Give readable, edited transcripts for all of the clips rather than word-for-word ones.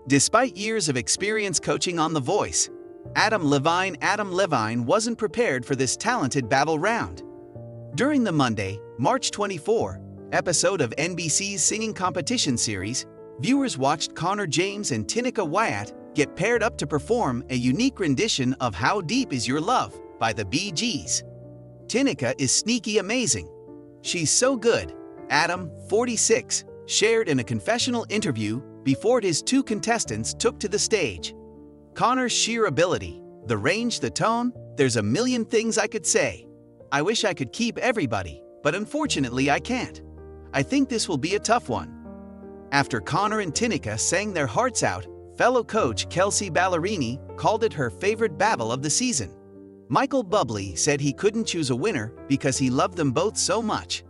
Despite years of experience coaching on The Voice, Adam Levine wasn't prepared for this talented battle round. During the Monday, March 24 episode of NBC's singing competition series, viewers watched Connor James and Tineke Wyatt get paired up to perform a unique rendition of How Deep Is Your Love by the Bee Gees. Tineke is sneaky amazing. She's so good, Adam, 46, shared in a confessional interview before his two contestants took to the stage. Connor's sheer ability, the range, the tone, there's a million things I could say. I wish I could keep everybody, but unfortunately I can't. I think this will be a tough one. After Connor and Tineke sang their hearts out, fellow coach Kelsey Ballerini called it her favorite battle of the season. Michael Bublé said he couldn't choose a winner because he loved them both so much.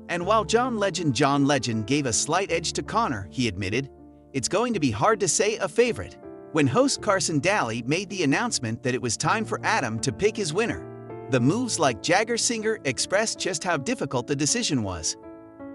And while John Legend gave a slight edge to Connor, he admitted, it's going to be hard to say a favorite. When host Carson Daly made the announcement that it was time for Adam to pick his winner, the moves like Jagger Singer expressed just how difficult the decision was.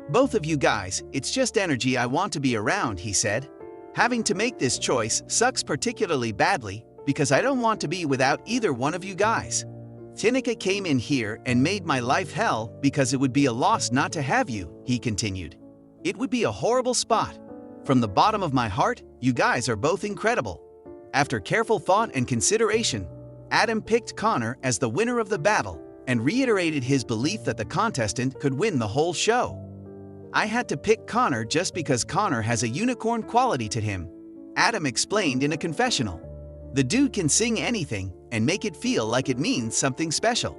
Both of you guys, it's just energy I want to be around, he said. Having to make this choice sucks particularly badly because I don't want to be without either one of you guys. Tineke came in here and made my life hell because it would be a loss not to have you, he continued. It would be a horrible spot. From the bottom of my heart, you guys are both incredible. After careful thought and consideration, Adam picked Connor as the winner of the battle and reiterated his belief that the contestant could win the whole show. I had to pick Connor just because Connor has a unicorn quality to him, Adam explained in a confessional. The dude can sing anything and make it feel like it means something special.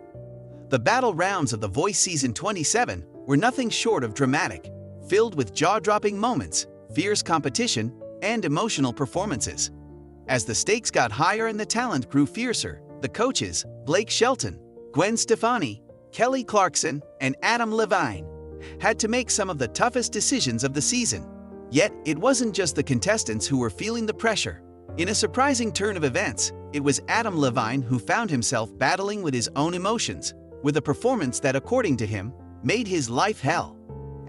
The battle rounds of The Voice Season 27 were nothing short of dramatic, filled with jaw-dropping moments, fierce competition, and emotional performances. As the stakes got higher and the talent grew fiercer, the coaches, Blake Shelton, Gwen Stefani, Kelly Clarkson, and Adam Levine, had to make some of the toughest decisions of the season. Yet, it wasn't just the contestants who were feeling the pressure. In a surprising turn of events, it was Adam Levine who found himself battling with his own emotions, with a performance that, according to him, made his life hell.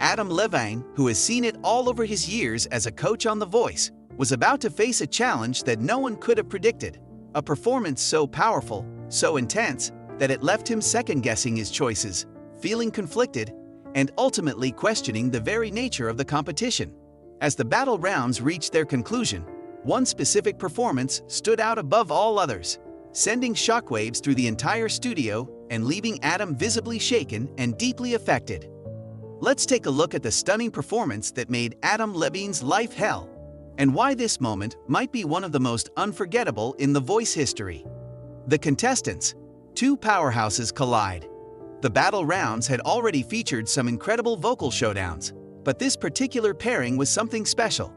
Adam Levine, who has seen it all over his years as a coach on The Voice, was about to face a challenge that no one could have predicted, a performance so powerful, so intense, that it left him second-guessing his choices, feeling conflicted, and ultimately questioning the very nature of the competition. As the battle rounds reached their conclusion, one specific performance stood out above all others, sending shockwaves through the entire studio and leaving Adam visibly shaken and deeply affected. Let's take a look at the stunning performance that made Adam Levine's life hell, and why this moment might be one of the most unforgettable in The Voice history. The contestants, two powerhouses collide. The battle rounds had already featured some incredible vocal showdowns, but this particular pairing was something special.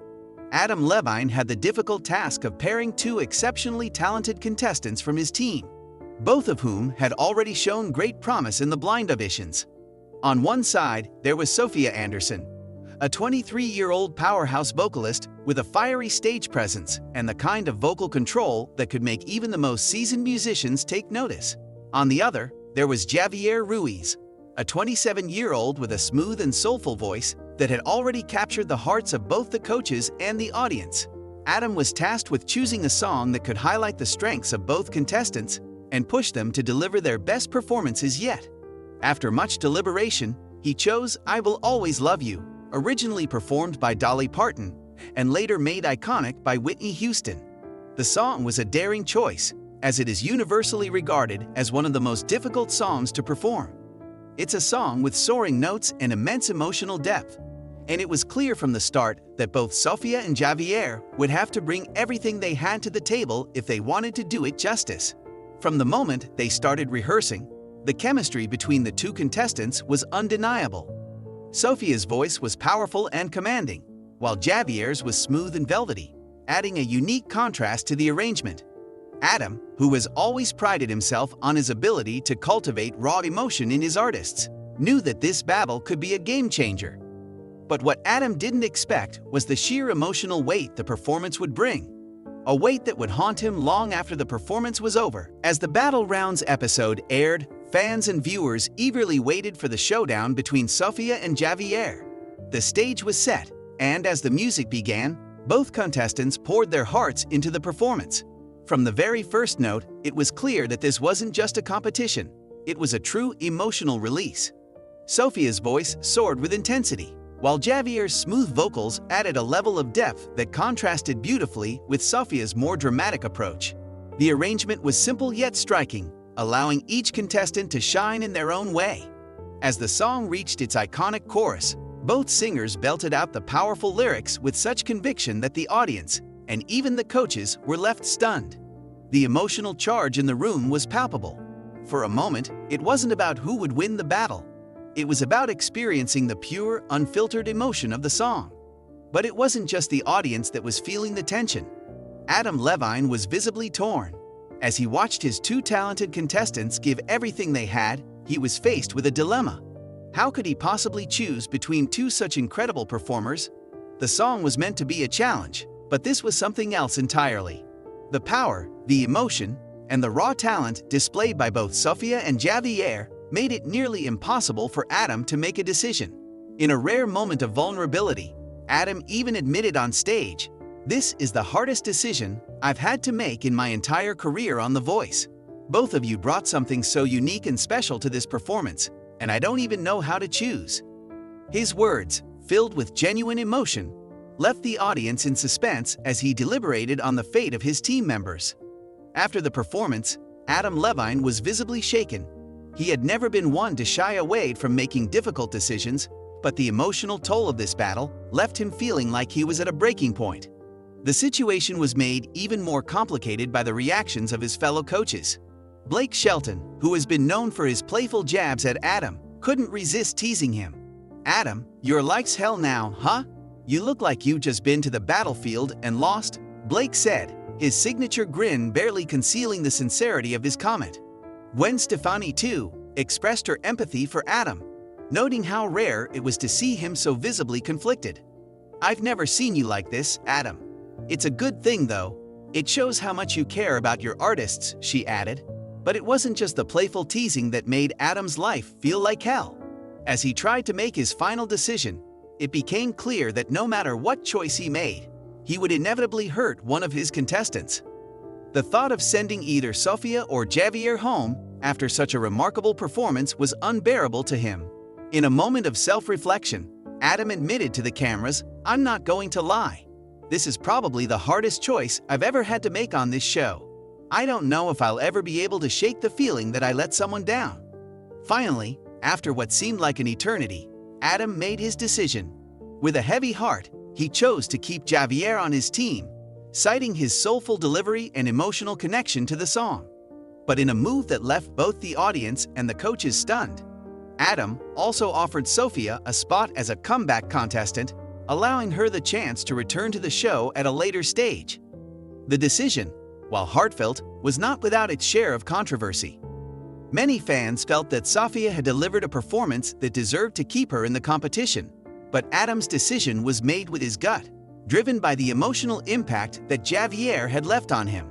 Adam Levine had the difficult task of pairing two exceptionally talented contestants from his team, both of whom had already shown great promise in the blind auditions. On one side, there was Sophia Anderson, a 23-year-old powerhouse vocalist with a fiery stage presence and the kind of vocal control that could make even the most seasoned musicians take notice. On the other, there was Javier Ruiz, a 27-year-old with a smooth and soulful voice that had already captured the hearts of both the coaches and the audience. Adam was tasked with choosing a song that could highlight the strengths of both contestants and push them to deliver their best performances yet. After much deliberation, he chose I Will Always Love You, originally performed by Dolly Parton and later made iconic by Whitney Houston. The song was a daring choice, as it is universally regarded as one of the most difficult songs to perform. It's a song with soaring notes and immense emotional depth, and it was clear from the start that both Sophia and Javier would have to bring everything they had to the table if they wanted to do it justice. From the moment they started rehearsing, the chemistry between the two contestants was undeniable. Sophia's voice was powerful and commanding, while Javier's was smooth and velvety, adding a unique contrast to the arrangement. Adam, who has always prided himself on his ability to cultivate raw emotion in his artists, knew that this battle could be a game-changer. But what Adam didn't expect was the sheer emotional weight the performance would bring, a weight that would haunt him long after the performance was over. As the Battle Rounds episode aired, fans and viewers eagerly waited for the showdown between Sophia and Javier. The stage was set, and as the music began, Both contestants poured their hearts into the performance. From the very first note, it was clear that this wasn't just a competition. It was a true emotional release. Sophia's voice soared with intensity, while Javier's smooth vocals added a level of depth that contrasted beautifully with Sophia's more dramatic approach. The arrangement was simple yet striking, allowing each contestant to shine in their own way. As the song reached its iconic chorus, both singers belted out the powerful lyrics with such conviction that the audience, and even the coaches, were left stunned. The emotional charge in the room was palpable. For a moment, it wasn't about who would win the battle. It was about experiencing the pure, unfiltered emotion of the song. But it wasn't just the audience that was feeling the tension. Adam Levine was visibly torn. As he watched his two talented contestants give everything they had, he was faced with a dilemma. How could he possibly choose between two such incredible performers? The song was meant to be a challenge, but this was something else entirely. The power, the emotion, and the raw talent displayed by both Sophia and Javier made it nearly impossible for Adam to make a decision. In a rare moment of vulnerability, Adam even admitted on stage, "This is the hardest decision I've had to make in my entire career on The Voice. Both of you brought something so unique and special to this performance, and I don't even know how to choose." His words, filled with genuine emotion, left the audience in suspense as he deliberated on the fate of his team members. After the performance, Adam Levine was visibly shaken. He had never been one to shy away from making difficult decisions, but the emotional toll of this battle left him feeling like he was at a breaking point. The situation was made even more complicated by the reactions of his fellow coaches. Blake Shelton, who has been known for his playful jabs at Adam, couldn't resist teasing him. "Adam, you're like's hell now, huh? You look like you just been to the battlefield and lost," Blake said, his signature grin barely concealing the sincerity of his comment. Gwen Stefani, too, expressed her empathy for Adam, noting how rare it was to see him so visibly conflicted. "I've never seen you like this, Adam. It's a good thing, though. It shows how much you care about your artists," she added. But it wasn't just the playful teasing that made Adam's life feel like hell. As he tried to make his final decision, it became clear that no matter what choice he made, he would inevitably hurt one of his contestants. The thought of sending either Sophia or Javier home after such a remarkable performance was unbearable to him. In a moment of self-reflection, Adam admitted to the cameras, "I'm not going to lie. This is probably the hardest choice I've ever had to make on this show. I don't know if I'll ever be able to shake the feeling that I let someone down." Finally, after what seemed like an eternity, Adam made his decision. With a heavy heart, he chose to keep Javier on his team, citing his soulful delivery and emotional connection to the song. But in a move that left both the audience and the coaches stunned, Adam also offered Sophia a spot as a comeback contestant, allowing her the chance to return to the show at a later stage. The decision, while heartfelt, was not without its share of controversy. Many fans felt that Sophia had delivered a performance that deserved to keep her in the competition, but Adam's decision was made with his gut, driven by the emotional impact that Javier had left on him.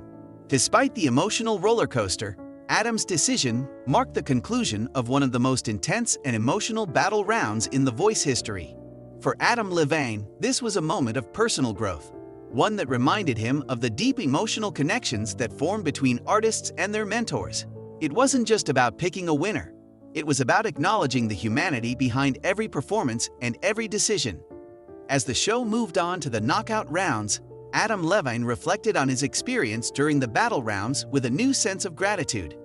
Despite the emotional roller coaster, Adam's decision marked the conclusion of one of the most intense and emotional battle rounds in The Voice history. For Adam Levine, this was a moment of personal growth, one that reminded him of the deep emotional connections that form between artists and their mentors. It wasn't just about picking a winner. It was about acknowledging the humanity behind every performance and every decision. As the show moved on to the knockout rounds, Adam Levine reflected on his experience during the battle rounds with a new sense of gratitude.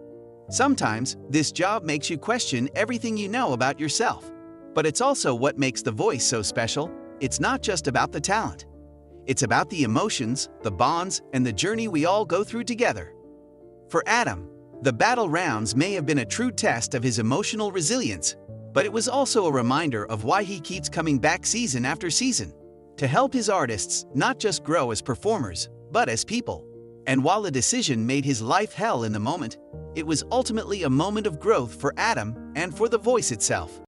Sometimes, this job makes you question everything you know about yourself. But it's also what makes The Voice so special. It's not just about the talent. It's about the emotions, the bonds, and the journey we all go through together. For Adam, the battle rounds may have been a true test of his emotional resilience, but it was also a reminder of why he keeps coming back season after season, to help his artists not just grow as performers, but as people. And while the decision made his life hell in the moment, it was ultimately a moment of growth for Adam and for The Voice itself.